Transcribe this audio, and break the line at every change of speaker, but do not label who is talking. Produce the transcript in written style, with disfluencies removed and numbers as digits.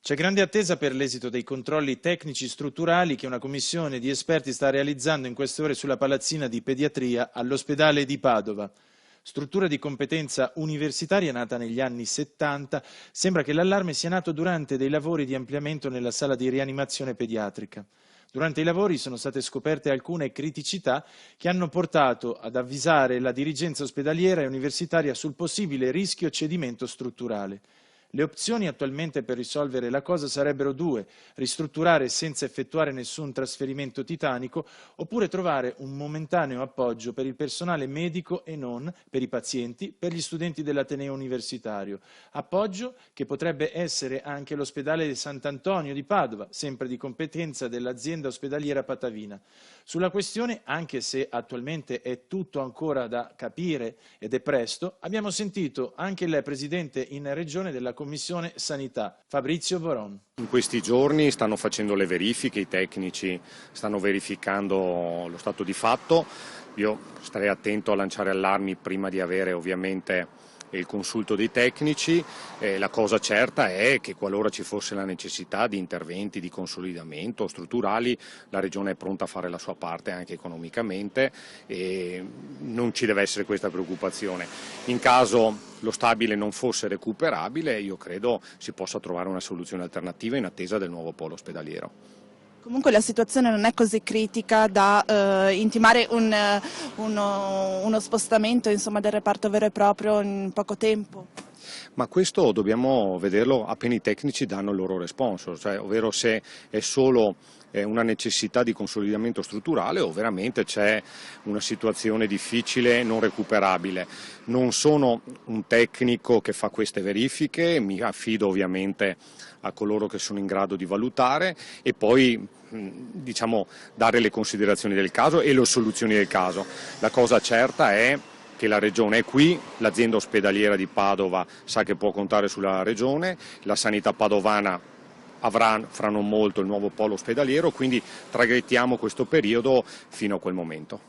C'è grande attesa per l'esito dei controlli tecnici strutturali che una commissione di esperti sta realizzando in queste ore sulla palazzina di pediatria all'ospedale di Padova. Struttura di competenza universitaria nata negli anni 70, sembra che l'allarme sia nato durante dei lavori di ampliamento nella sala di rianimazione pediatrica. Durante i lavori sono state scoperte alcune criticità che hanno portato ad avvisare la dirigenza ospedaliera e universitaria sul possibile rischio cedimento strutturale. Le opzioni attualmente per risolvere la cosa sarebbero due: ristrutturare senza effettuare nessun trasferimento titanico, oppure trovare un momentaneo appoggio per il personale medico e non, per i pazienti, per gli studenti dell'Ateneo universitario. Appoggio che potrebbe essere anche l'ospedale di Sant'Antonio di Padova, sempre di competenza dell'azienda ospedaliera patavina. Sulla questione, anche se attualmente è tutto ancora da capire ed è presto, abbiamo sentito anche il presidente in regione della Commissione Sanità, Fabrizio Boron.
In questi giorni stanno facendo le verifiche, i tecnici stanno verificando lo stato di fatto. Io starei attento a lanciare allarmi prima di avere ovviamente il consulto dei tecnici. La cosa certa è che qualora ci fosse la necessità di interventi di consolidamento strutturali, la Regione è pronta a fare la sua parte anche economicamente e non ci deve essere questa preoccupazione. In caso lo stabile non fosse recuperabile, io credo si possa trovare una soluzione alternativa in attesa del nuovo polo ospedaliero.
Comunque la situazione non è così critica da intimare uno spostamento, insomma, del reparto vero e proprio in poco tempo?
Ma questo dobbiamo vederlo appena i tecnici danno il loro responso, cioè, ovvero se è solo una necessità di consolidamento strutturale o veramente c'è una situazione difficile non recuperabile. Non sono un tecnico che fa queste verifiche, mi affido ovviamente a coloro che sono in grado di valutare e poi dare le considerazioni del caso e le soluzioni del caso. La cosa certa è che la Regione è qui, l'azienda ospedaliera di Padova sa che può contare sulla Regione, la sanità padovana avrà fra non molto il nuovo polo ospedaliero, quindi traghettiamo questo periodo fino a quel momento.